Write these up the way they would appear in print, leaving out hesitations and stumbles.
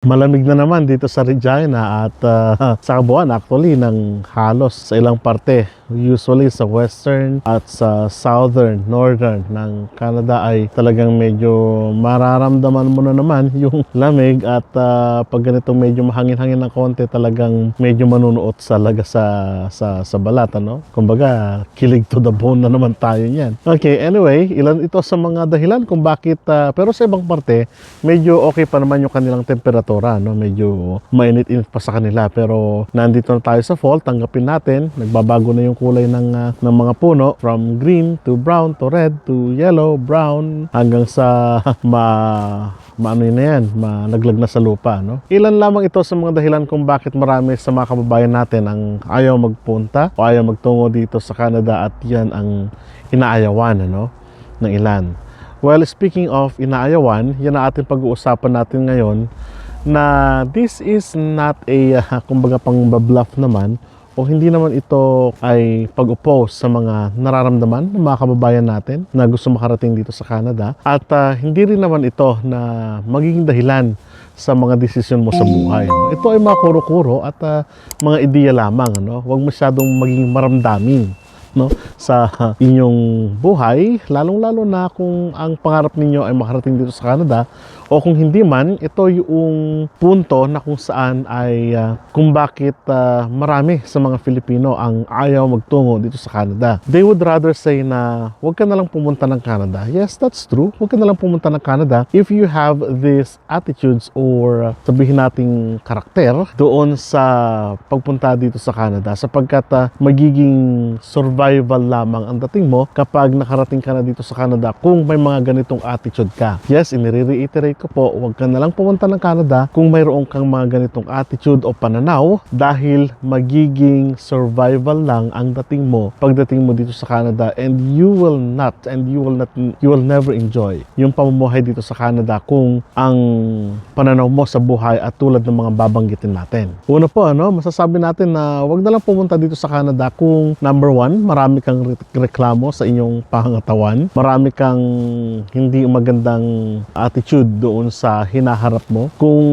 Malamig na naman dito sa Regina at sa kabuuan actually ng halos sa ilang parte. Usually sa western at sa southern, northern ng Canada ay talagang medyo mararamdaman mo na naman yung lamig at pag ganitong medyo mahangin-hangin ng konti talagang medyo manunuot talaga sa balat, ano? Kumbaga, kilig to the bone na naman tayo niyan. Okay, anyway, ilan ito sa mga dahilan kung bakit pero sa ibang parte medyo okay pa naman yung kanilang temperatura, no? Medyo mainit-init pa sa kanila pero nandito na tayo sa fall, tanggapin natin, nagbabago na yung kulay ng mga puno from green to brown to red to yellow, brown hanggang sa maano na yan, managlag na sa lupa, no? Ilan lamang ito sa mga dahilan kung bakit marami sa mga kababayan natin ang ayaw magpunta o ayaw magtungo dito sa Canada at yan ang inaayawan, ano, ng ilan. Well, speaking of inaayawan, yan ang ating pag-uusapan natin ngayon na this is not a kumbaga pang bluff naman o hindi naman ito ay pag-oppose sa mga nararamdaman ng mga kababayan natin na gusto makarating dito sa Canada at hindi rin naman ito na magiging dahilan sa mga desisyon mo sa buhay, no? Ito ay mga kuro-kuro at mga ideya lamang, no? Huwag masyadong maging maramdamin, no, sa inyong buhay, lalong-lalo na kung ang pangarap ninyo ay makarating dito sa Canada o kung hindi man, ito yung punto na kung saan ay kung bakit marami sa mga Filipino ang ayaw magtungo dito sa Canada. They would rather say na huwag ka na lang pumunta ng Canada. Yes, that's true. Huwag ka na lang pumunta ng Canada if you have these attitudes or sabihin nating karakter doon sa pagpunta dito sa Canada sapagkat magiging survival lamang ang dating mo kapag nakarating ka na dito sa Canada kung may mga ganitong attitude ka. Yes, inire-reiterate ko po, huwag ka na lang pumunta ng Canada kung mayroon kang mga ganitong attitude o pananaw dahil magiging survival lang ang dating mo pagdating mo dito sa Canada and you will never enjoy yung pamumuhay dito sa Canada kung ang pananaw mo sa buhay at tulad ng mga babanggitin natin. Una po, ano, masasabi natin na huwag na lang pumunta dito sa Canada kung number one, marami kang reklamo sa inyong pangangatawan, marami kang hindi magandang attitude doon sa hinaharap mo. Kung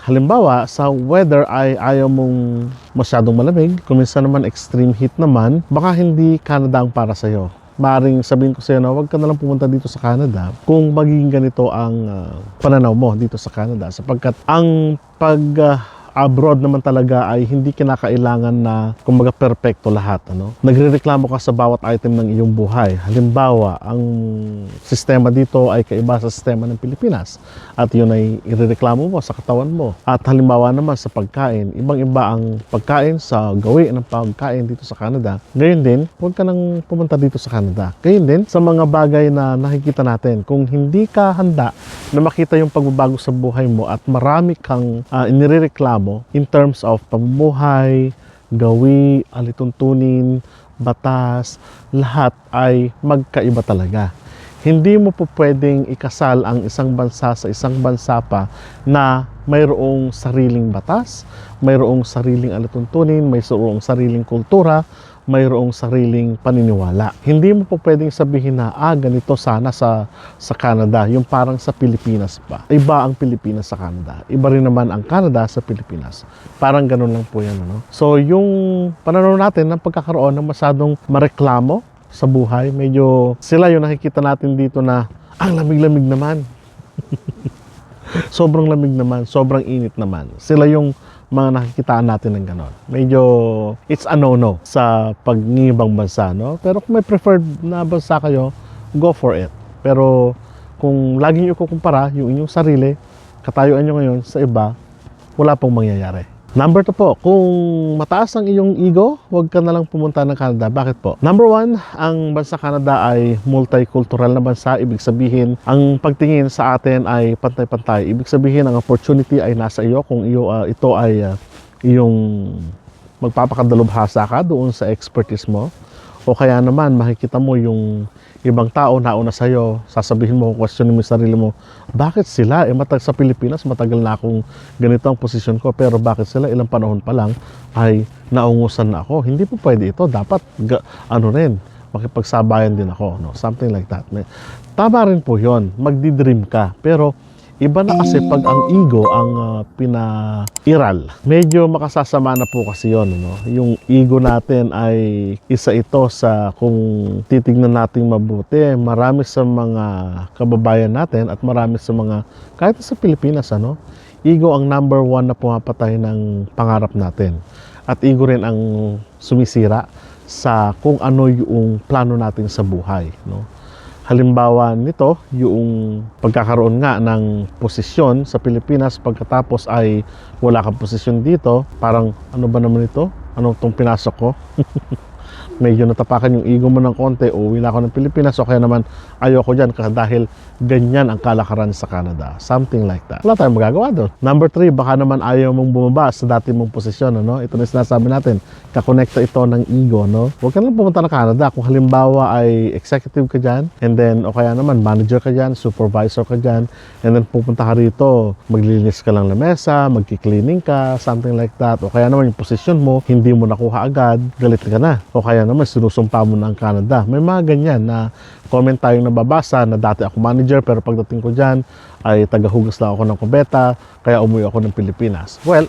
halimbawa sa weather ay ayaw mong masyadong malamig, kung minsan naman extreme heat naman, baka hindi Canada ang para sa'yo. Maring sabihin ko sa'yo na huwag ka na lang pumunta dito sa Canada kung magiging ganito ang pananaw mo dito sa Canada sapagkat ang abroad naman talaga ay hindi kinakailangan na kumbaga perpekto lahat, ano? Nagrereklamo ka sa bawat item ng iyong buhay. Halimbawa, ang sistema dito ay kaiba sa sistema ng Pilipinas at yun ay irereklamo mo sa katawan mo. At halimbawa naman sa pagkain, ibang-iba ang pagkain sa gawi ng pagkain dito sa Canada. Ngayon din, huwag ka nang pumunta dito sa Canada. Ngayon din, sa mga bagay na nakikita natin, kung hindi ka handa na makita yung pagbabago sa buhay mo at marami kang inirereklamo in terms of pamumuhay, gawi, alituntunin, batas, lahat ay magkaiba talaga. Hindi mo po pwedeng ikasal ang isang bansa sa isang bansa pa na mayroong sariling batas, mayroong sariling alituntunin, mayroong sariling kultura, mayroong sariling paniniwala. Hindi mo po pwedeng sabihin na ganito sana sa Canada, yung parang sa Pilipinas pa. Iba ang Pilipinas sa Canada. Iba rin naman ang Canada sa Pilipinas. Parang ganun lang po yan, ano? So yung pananaw natin ng pagkakaroon ng masyadong mareklamo sa buhay, medyo sila yung nakikita natin dito na ang lamig-lamig naman. Sobrang lamig naman, sobrang init naman. Sila yung mga nakikitaan natin ng ganon. Medyo it's a no-no sa pag-ngibang bansa, no? Pero kung may preferred na bansa kayo, go for it. Pero kung lagi nyo kukumpara yung inyong sarili, katayuan nyo ngayon sa iba, wala pong mangyayari. Number 2 po, kung mataas ang iyong ego, huwag ka na lang pumunta ng Canada. Bakit po? Number 1, ang bansa Canada ay multicultural na bansa. Ibig sabihin, ang pagtingin sa atin ay pantay-pantay. Ibig sabihin, ang opportunity ay nasa iyo kung ito ay iyong magpapakadalubhasa ka doon sa expertise mo. O kaya naman, makikita mo yung ibang tao nauna sa'yo, sasabihin mo, questionin mo yung sarili mo, bakit sila? Sa Pilipinas, matagal na akong ganito ang posisyon ko, pero bakit sila ilang panahon pa lang ay naungusan na ako? Hindi po pwede ito. Dapat, makipagsabayan din ako. No? Something like that. Tama rin po yun. Magdi-dream ka. Pero, Iba na kasi pag ang ego ang pinairal. Medyo makasasama na po kasi yon, no? Yung ego natin ay isa ito sa, kung titignan natin mabuti, marami sa mga kababayan natin at marami sa mga, kahit sa Pilipinas, ano, ego ang number one na pumapatay ng pangarap natin. At ego rin ang sumisira sa kung ano yung plano natin sa buhay, no? Halimbawa nito, yung pagkakaroon nga ng posisyon sa Pilipinas pagkatapos ay wala kang posisyon dito, parang ano ba naman ito? Ano itong pinasok ko? Medyo natapakan yung ego mo ng konti, uwi na ako ng Pilipinas, o kaya naman ayoko dyan dahil ganyan ang kalakaran sa Canada. Something like that. Wala tayong magagawa doon. Number 3, baka naman ayaw mong bumaba sa dati mong posisyon, ano? Ito na sinasabi natin, kakonekta ito ng ego, no? Huwag ka lang pumunta ng Canada. Kung halimbawa ay executive ka dyan, and then, o kaya naman manager ka dyan, supervisor ka dyan, and then pupunta ka rito, maglilinis ka lang ng mesa, magki-cleaning ka, something like that. O kaya naman yung posisyon mo, hindi mo nakuha agad, galit ka na. O kaya naman sinusumpa mo na ang Canada. May mga ganyan na comment tayong nababasa na dati ako manager pero pagdating ko dyan ay tagahugas lang ako ng kubeta kaya umuwi ako ng Pilipinas. Well,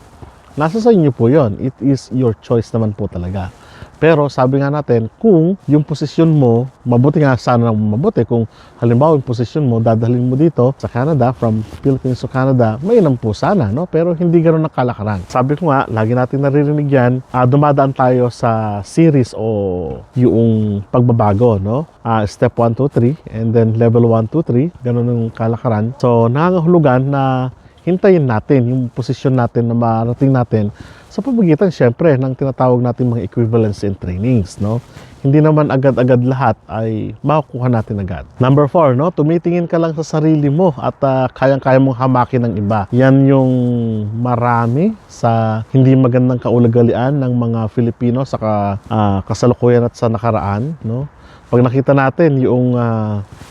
nasa sa inyo po yon. It is your choice naman po talaga. Pero sabi nga natin, kung yung posisyon mo, mabuti nga sana mabuti, kung halimbawa yung posisyon mo, dadalhin mo dito sa Canada, from Philippines to Canada, mainam po sana, no? Pero hindi ganoon ang kalakaran. Sabi ko nga, lagi natin naririnig yan, dumadaan tayo sa series o yung pagbabago, no? Step 1, 2, 3, and then level 1, 2, 3, ganoon ang kalakaran. So, nangangahulugan na hintayin natin yung posisyon natin na marating natin sa pamagitan syempre ng tinatawag natin mga equivalency and trainings, no? Hindi naman agad-agad lahat ay makukuha natin agad. Number 4, no? Tumitingin ka lang sa sarili mo at kayang-kaya mong hamakin ng iba. Yan yung marami sa hindi magandang kaulagalian ng mga Filipino sa kasalukuyan at sa nakaraan, no? Pag nakita natin yung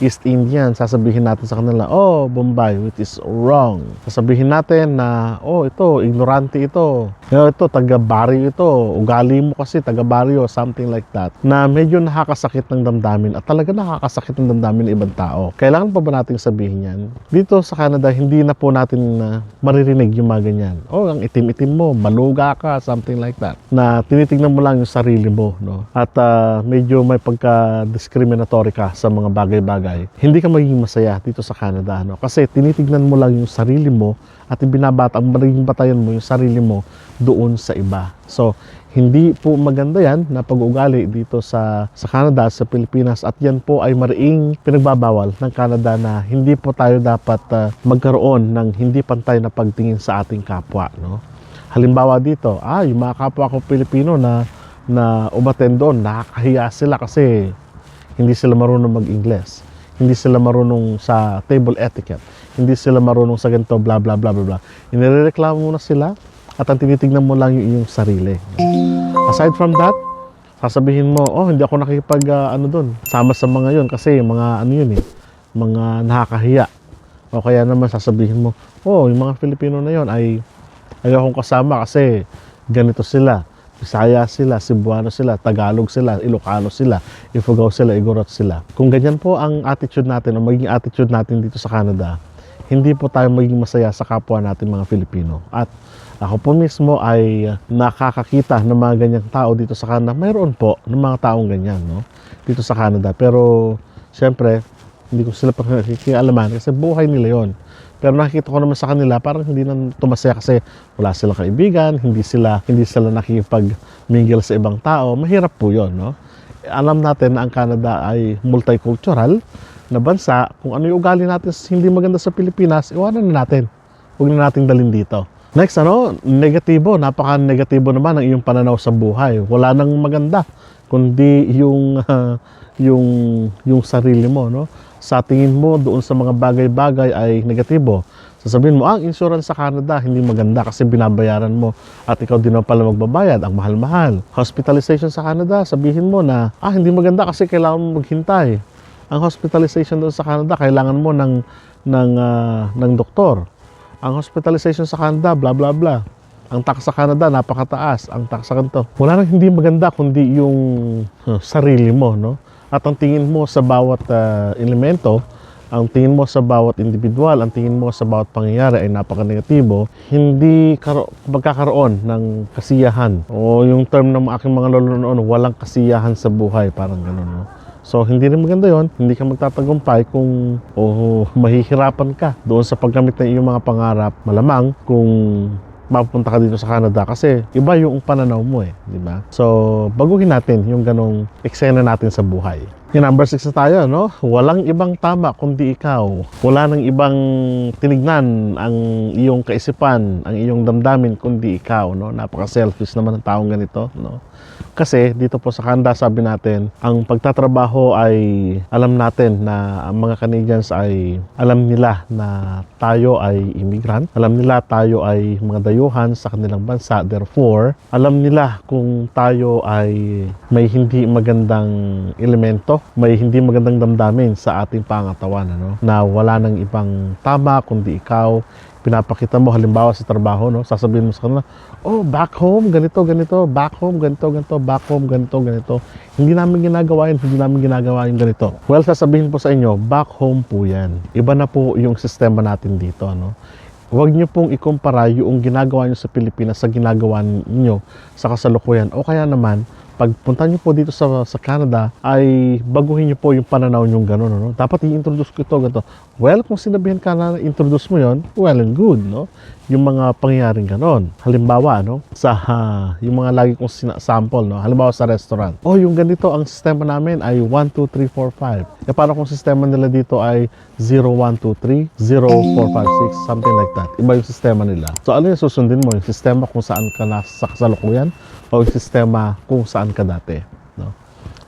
East Indian, sasabihin natin sa kanila, oh, Bombay, which is wrong. Sasabihin natin na, oh, ito, ignorante ito. Ito, taga-baryo ito. Ugali mo kasi, taga-baryo, something like that. Na medyo nakakasakit ng damdamin at talaga nakakasakit ng damdamin ng ibang tao. Kailangan pa ba nating sabihin yan? Dito sa Canada, hindi na po natin maririnig yung mga ganyan. Oh, ang itim-itim mo, maluga ka, something like that. Na tinitignan mo lang yung sarili mo, no? At medyo may pagka-discriminatory ka sa mga bagay-bagay. Hindi ka magiging masaya dito sa Canada, no? Kasi tinitignan mo lang yung sarili mo at ibinabata, ang magiging batayan mo yung sarili mo doon sa iba. So, hindi po maganda yan na pag-uugali dito sa Canada, sa Pilipinas, at yan po ay mariing pinagbabawal ng Canada na hindi po tayo dapat magkaroon ng hindi pantay na pagtingin sa ating kapwa, no? Halimbawa dito, yung mga kapwa ko Pilipino na umattend doon, nakakahiya sila kasi hindi sila marunong mag-Ingles, hindi sila marunong sa table etiquette, hindi sila marunong sa ganito, bla bla bla bla bla. Inireklamo mo na sila at ang tinitignan mo lang yung iyong sarili. Aside from that, sasabihin mo, oh, hindi ako nakikipag doon, sama sa mga yun kasi mga yun mga nakakahiya. O kaya naman sasabihin mo, oh, yung mga Filipino na yun ay ayaw akong kasama kasi ganito sila. Bisaya sila, Cebuano sila, Tagalog sila, Ilocano sila, Ifugao sila, Igorot sila. Kung ganyan po ang attitude natin o magiging attitude natin dito sa Canada, hindi po tayo magiging masaya sa kapwa natin mga Filipino. At ako po mismo ay nakakakita ng mga ganyang tao dito sa Canada. Mayroon po ng mga taong ganyan, no? Dito sa Canada. Pero siyempre, hindi ko sila pakikialaman kasi buhay nila yon. Pero nakikita ko naman sa kanila, parang hindi na tumasaya kasi wala silang kaibigan, hindi sila nakikipag-mingle sa ibang tao. Mahirap po yun, no? Alam natin na ang Canada ay multicultural na bansa. Kung ano yung ugali natin hindi maganda sa Pilipinas, iwanan na natin. Huwag na nating dalhin dito. Next, negatibo. Napaka-negatibo naman ang iyong pananaw sa buhay. Wala nang maganda, kundi yung sarili mo, no? Sa tingin mo doon sa mga bagay-bagay ay negatibo. Sasabihin mo, ang insurance sa Canada hindi maganda kasi binabayaran mo at ikaw din naman pala magbabayad, ang mahal-mahal. Hospitalization sa Canada, sabihin mo na, hindi maganda kasi kailangan mo maghintay. Ang hospitalization doon sa Canada, kailangan mo ng doktor. Ang hospitalization sa Canada, bla bla bla. Ang tax sa Canada, napakataas. Ang tax sa kanto. Wala nang hindi maganda kundi yung sarili mo, no? At ang tingin mo sa bawat elemento ang tingin mo sa bawat individual, ang tingin mo sa bawat pangyayari ay napaka-negatibo, hindi magkakaroon ng kasiyahan. O yung term ng aking mga lolo noon, walang kasiyahan sa buhay, parang gano'n, no? So, hindi rin maganda yon. Hindi ka magtatagumpay kung mahihirapan ka doon sa paggamit ng iyong mga pangarap. Malamang kung mapupunta ka dito sa Canada kasi iba yung pananaw mo di ba? So, baguhin natin yung ganong eksena natin sa buhay. Yung number 6 na tayo, no? Walang ibang tama kundi ikaw. Wala nang ibang tinignan ang iyong kaisipan, ang iyong damdamin kundi ikaw, no? Napaka-selfish naman ng taong ganito, no? Kasi dito po sa Canada, sabi natin, ang pagtatrabaho ay alam natin na ang mga Canadians ay alam nila na tayo ay immigrant. Alam nila tayo ay mga dayuhan sa kanilang bansa. Therefore, alam nila kung tayo ay may hindi magandang elemento, may hindi magandang damdamin sa ating pangatawan, ano? Na wala nang ibang tama kundi ikaw. Pinapakita mo halimbawa sa trabaho, no? Sasabihin mo sa kanila, oh, back home, ganito, ganito, back home, ganito, ganito, back home, ganito, ganito. Hindi namin ginagawa yun, hindi namin ginagawa yung ganito. Well, sasabihin po sa inyo, back home po yan. Iba na po yung sistema natin dito, no? Huwag niyo pong ikumpara yung ginagawa niyo sa Pilipinas sa ginagawa niyo sa kasalukuyan. O kaya naman, pagpunta niyo po dito sa Canada, ay baguhin niyo po yung pananaw niyo gano'n, no? Dapat i-introduce ko ito, ganito. Well, kung sinabihan ka na introduce mo yon, well and good, no? Yung mga pangyayaring gano'n. Halimbawa, no? Sa yung mga lagi kong sample, no? Halimbawa sa restaurant. Oh, yung ganito, ang sistema namin ay 1, 2, 3, 4, 5. E paano kung sistema nila dito ay 0, 1, 2, 3, 0, 4, 5, 6, something like that. Iba yung sistema nila. So, ano yung susundin mo? Yung sistema kung saan ka nasa kasalukuyan o yung sistema kung saan ka dati, no?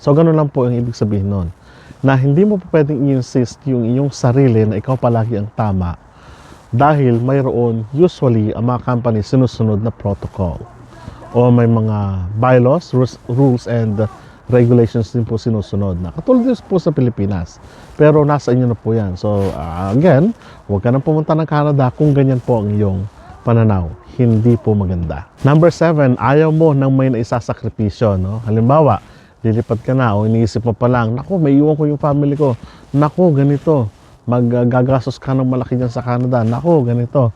So, ganun lang po yung ibig sabihin nun. Na hindi mo po pwedeng i-insist yung iyong sarili na ikaw palagi ang tama dahil mayroon usually ang mga company sinusunod na protocol o may mga bylaws, rules and regulations din po sinusunod na katulad din po sa Pilipinas, pero nasa inyo na po yan. So again, huwag ka nang pumunta ng Canada kung ganyan po ang iyong pananaw. Hindi po maganda. Number 7, ayaw mo nang may naisasakripisyo, no? Halimbawa, lilipat ka na o iniisip mo pa lang, naku, may iwan ko yung family ko. Naku, ganito. Gagastos ka ng malaki dyan sa Canada. Naku, ganito.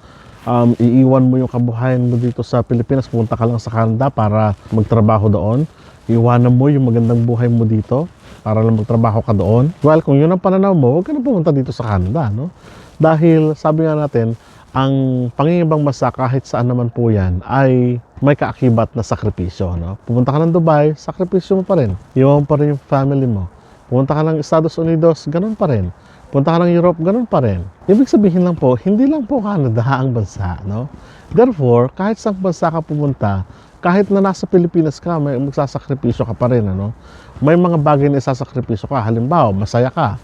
Iiwan mo yung kabuhayan mo dito sa Pilipinas. Pumunta ka lang sa Canada para magtrabaho doon. Iwanan mo yung magandang buhay mo dito para lang magtrabaho ka doon. Well, kung yun ang pananaw mo, huwag ka na pumunta dito sa Canada, no? Dahil, sabi nga natin, ang pangingibang bansa kahit saan naman po yan ay may kaakibat na sakripisyo, no? Pumunta ka ng Dubai, sakripisyo mo pa rin. Iwan pa rin yung family mo. Pumunta ka ng Estados Unidos, ganun pa rin. Pumunta ka ng Europe, ganun pa rin. Ibig sabihin lang po, hindi lang po Canada ang bansa, no? Therefore, kahit saan bansa ka pumunta, kahit na nasa Pilipinas ka, may magsasakripisyo ka pa rin, ano? May mga bagay na isasakripisyo ka. Halimbawa, masaya ka.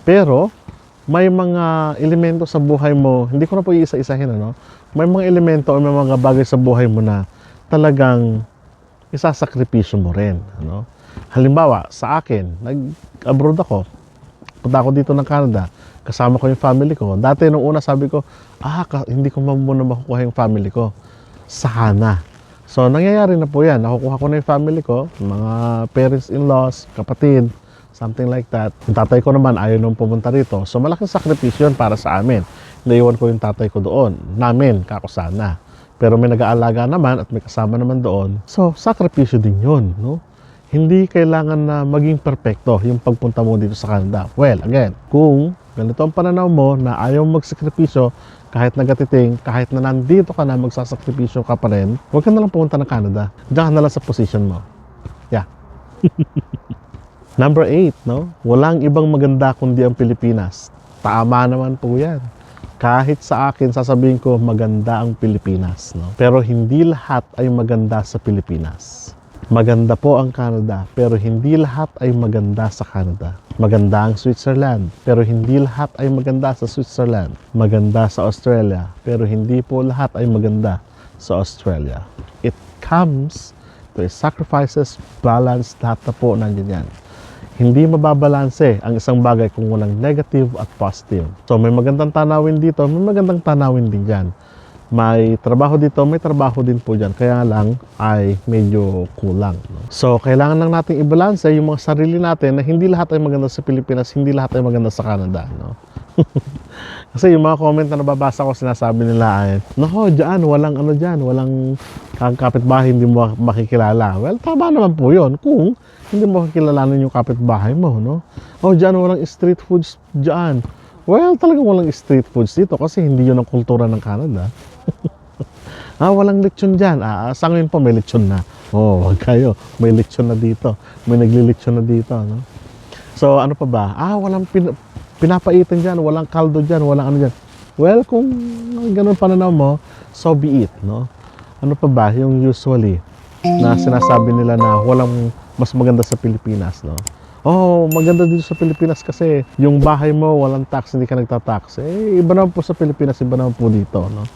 Pero, may mga elemento sa buhay mo, hindi ko na po iisa-isahin, ano? May mga elemento o may mga bagay sa buhay mo na talagang isasakripisyo mo rin, ano? Halimbawa, sa akin, nag-abroad ako. Punta ako dito ng Canada. Kasama ko yung family ko. Dati, nung una, sabi ko, hindi ko muna makukuha yung family ko. Sana. So, nangyayari na po yan. Nakukuha ko na yung family ko, mga parents-in-laws, kapatid, something like that. Yung tatay ko naman, ayaw nung pumunta rito. So, malaking sakripisyo yun para sa amin. Naiwan ko yung tatay ko doon. Namin, kakosana. Pero may nag-aalaga naman at may kasama naman doon. So, sakripisyo din yun, no? Hindi kailangan na maging perpekto yung pagpunta mo dito sa Canada. Well, again, kung ganito ang pananaw mo na ayaw magsakripisyo, kahit nagatiting, kahit na nandito ka na magsasakripisyo ka pa rin, huwag ka na lang pumunta ng Canada. Diyan ka na lang sa position mo. Yeah. Number 8, no? Walang ibang maganda kundi ang Pilipinas. Tama naman po yan. Kahit sa akin, sasabihin ko, maganda ang Pilipinas, no? Pero hindi lahat ay maganda sa Pilipinas. Maganda po ang Canada, pero hindi lahat ay maganda sa Canada. Maganda ang Switzerland, pero hindi lahat ay maganda sa Switzerland. Maganda sa Australia, pero hindi po lahat ay maganda sa Australia. It comes to a sacrifices, balance, lahat na po nandiyan yan. Hindi mababalanse ang isang bagay kung walang negative at positive. So may magandang tanawin dito, may magandang tanawin din dyan. may trabaho dito, may trabaho din po dyan. Kaya lang ay medyo kulang. No? So, kailangan lang natin i-balance yung mga sarili natin na hindi lahat ay maganda sa Pilipinas, hindi lahat ay maganda sa Canada. No? Kasi yung mga comment na nababasa ko, sinasabi nila ay, nako, dyan, walang ano dyan, walang kapitbahay, hindi mo makikilala. Well, tama naman po yun. Kung hindi mo makikilalanin yung kapitbahay mo, no? O, dyan, walang street foods dyan. Well, talagang walang street foods dito kasi hindi yun ang kultura ng Canada. Walang lechon dyan. Sa ngayon po may lechon na. Wag kayo. May lechon na dito. May naglilechon na dito. No? So, ano pa ba? Walang pinapaitan dyan. Walang kaldo dyan. Walang ano dyan. Well, kung ganun pananaw mo, so be it. No? Ano pa ba? Yung usually na sinasabi nila na walang mas maganda sa Pilipinas. No? Maganda dito sa Pilipinas kasi yung bahay mo, walang tax, hindi ka nagtatax. Iba naman po sa Pilipinas, iba naman po dito. No?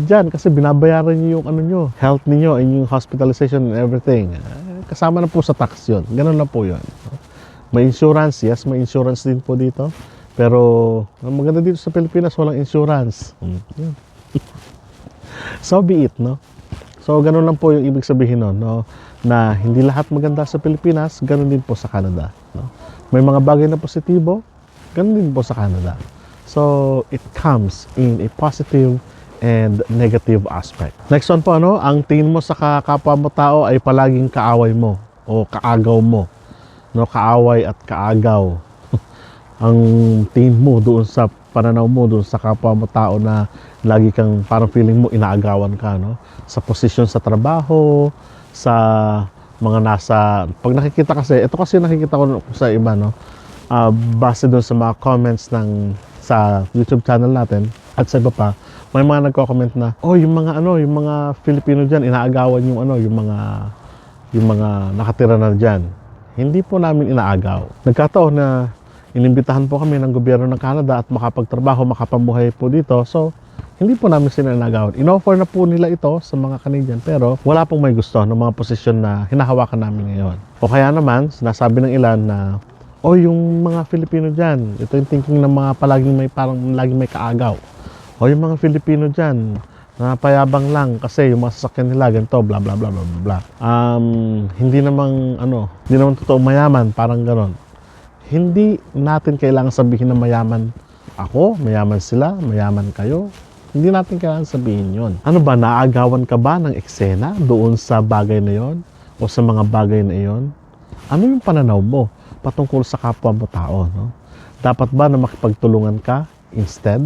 Dyan, kasi binabayaran nyo yung ano nyo, health niyo, yung hospitalization and everything. Kasama na po sa tax yun. Ganun lang po yun. May insurance, yes, may insurance din po dito. Pero, ang maganda dito sa Pilipinas, walang insurance. Yun. So be it, no? So, ganun lang po yung ibig sabihin nun, no? Na hindi lahat maganda sa Pilipinas, ganun din po sa Canada. No? May mga bagay na positibo, ganun din po sa Canada. So, it comes in a positive and negative aspect. Next one po, ang tingin mo sa kapwa mo tao ay palaging kaaway mo o kaagaw mo. No, kaaway at kaagaw. Ang tingin mo doon sa pananaw mo doon sa kapwa mo tao na lagi kang parang feeling mo inaagawan ka, no? Sa posisyon sa trabaho, sa mga pag nakikita kasi, ito kasi nakikita ko sa iba, no? Base doon sa mga comments sa YouTube channel natin at sa iba pa, may mga nagko-comment na, yung mga Filipino diyan inaagawan yung mga nakatira na diyan. Hindi po namin inaagaw. Nagkataon na inimbitahan po kami ng gobyerno ng Canada at makapagtrabaho, makapamuhay po dito. So, hindi po namin sila inagawan. In-offer na po nila ito sa mga Canadian pero wala pong may gusto ng mga posisyon na hinahawakan namin ngayon. O kaya naman, sinasabi ng ilan na yung mga Filipino dyan, ito yung thinking ng mga laging may kaagaw. Yung mga Filipino dyan, napayabang lang kasi yung mga sasakyan nila, ganito, bla bla bla bla bla. Hindi naman totoong mayaman, parang ganon. Hindi natin kailangan sabihin na mayaman ako, mayaman sila, mayaman kayo. Hindi natin kailangan sabihin yon. Ano ba, naagawan ka ba ng eksena doon sa bagay na yon o sa mga bagay na yon? Ano yung pananaw mo patungkol sa kapwa mo tao, no? Dapat ba na makipagtulungan ka instead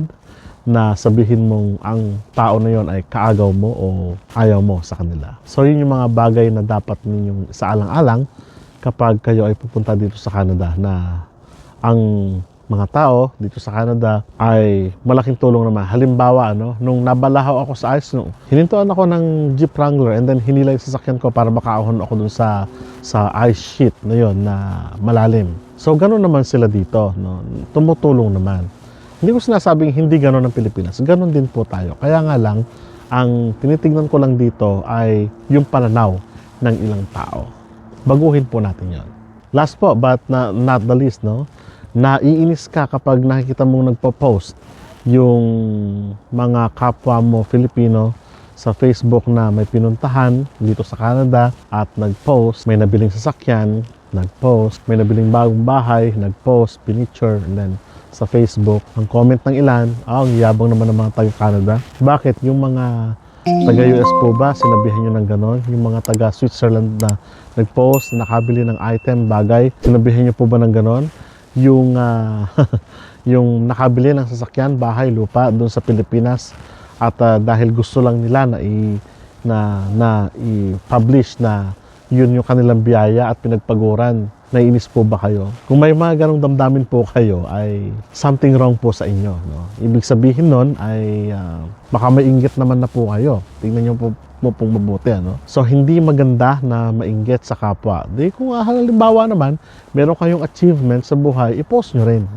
na sabihin mong ang tao na yon ay kaagaw mo o ayaw mo sa kanila? So yun yung mga bagay na dapat ninyong isaalang-alang kapag kayo ay pupunta dito sa Canada, na ang mga tao dito sa Canada ay malaking tulong naman. Halimbawa, nung nabalahaw ako sa ice, hinintuan ako ng Jeep Wrangler and then hinila yung sasakyan ko para makaahon ako dun sa ice sheet na yon na malalim. So, ganun naman sila dito. Tumutulong naman. Hindi ko sinasabing hindi ganun ang Pilipinas. Ganun din po tayo. Kaya nga lang, ang tinitignan ko lang dito ay yung pananaw ng ilang tao. Baguhin po natin yon. Last po, but not the least, naiinis ka kapag nakikita mong nagpo-post yung mga kapwa mo Filipino sa Facebook na may pinuntahan dito sa Canada at nag-post, may nabiling sasakyan, nag-post, may nabiling bagong bahay, nag-post, pinicture, and then sa Facebook, ang comment ng ilan, ang yabang naman ng mga taga-Canada. Bakit? Yung mga taga-US po ba, sinabihan nyo ng ganon? Yung mga taga-Switzerland na nag-post, nakabili ng item, bagay, sinabihan nyo po ba ng ganon? Yung yung nakabili ng sasakyan, bahay, lupa doon sa Pilipinas at dahil gusto lang nila na i-publish na yun yung kanilang biyaya at pinagpaguran, naiinis po ba kayo? Kung may mga ganong damdamin po kayo, ay something wrong po sa inyo, no? Ibig sabihin nun ay baka mainggit naman na po kayo. Tingnan nyo po pong mabuti, So, hindi maganda na mainggit sa kapwa. Kung halimbawa naman, meron kayong achievement sa buhay, i-post nyo rin,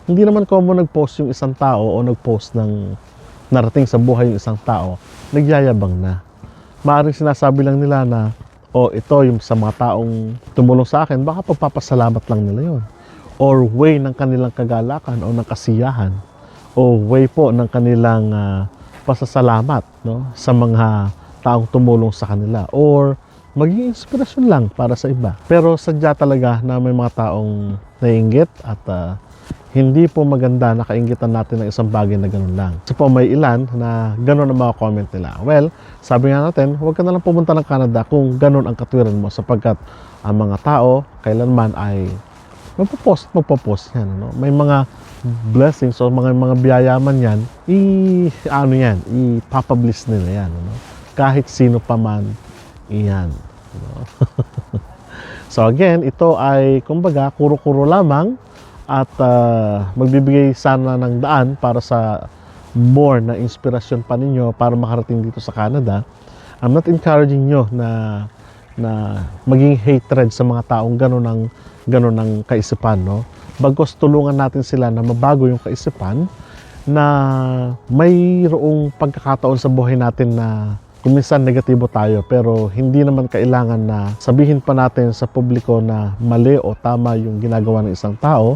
Hindi naman common nag-post yung isang tao o nag-post ng narating sa buhay yung isang tao, nagyayabang na. Maaaring sinasabi lang nila na, ito yung sa mga taong tumulong sa akin, baka pagpapasalamat lang nila yon. Or way ng kanilang kagalakan o ng kasiyahan o way po ng kanilang pasasalamat, no, sa mga taong tumulong sa kanila, or maging inspirasyon lang para sa iba. Pero sadya talaga na may mga taong naiinggit at hindi po maganda na kainggitan natin ng isang bagay na ganun lang. So po may ilan na ganun ang mga comment nila. Well, sabi nga natin, huwag ka na lang pumunta ng Canada kung ganun ang katwiran mo, sapagkat ang mga tao kailanman ay magpo-post yan, no? May mga blessings o mga biyayaman yan, ipapublish nila yan, no? Kahit sino pa man iyan, no? So again, ito ay kumbaga kuro-kuro lamang at magbibigay sana ng daan para sa more na inspirasyon pa ninyo para makarating dito sa Canada. I'm not encouraging nyo na maging hatred sa mga taong ganun ang kaisipan, no? Bagos tulungan natin sila na mabago yung kaisipan, na mayroong pagkakataon sa buhay natin na kuminsan negatibo tayo, pero hindi naman kailangan na sabihin pa natin sa publiko na mali o tama yung ginagawa ng isang tao.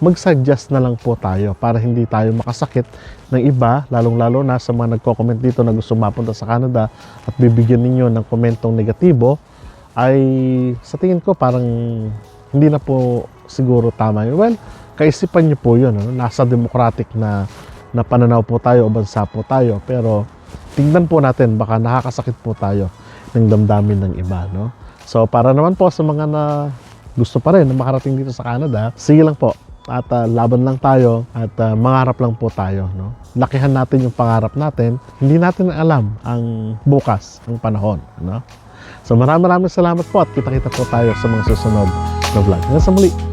Mag-suggest na lang po tayo para hindi tayo makasakit ng iba, lalong-lalo na sa mga nagko-comment dito na gusto mapunta sa Canada at bibigyan ninyo ng komentong negatibo, ay sa tingin ko parang hindi na po siguro tama yun. Well, kaisipan nyo po yun, ano? Nasa democratic na pananaw po tayo o bansa po tayo, pero tingnan po natin, baka nakakasakit po tayo ng damdamin ng iba, no? So para naman po sa mga na gusto pa rin na makarating dito sa Canada, sige lang po at laban lang tayo at mangarap lang po tayo, no? Lakihan natin yung pangarap natin, hindi natin alam ang bukas, ang panahon, no? So maraming salamat po at kita-kita po tayo sa mga susunod na vlog. Hanggang sa muli.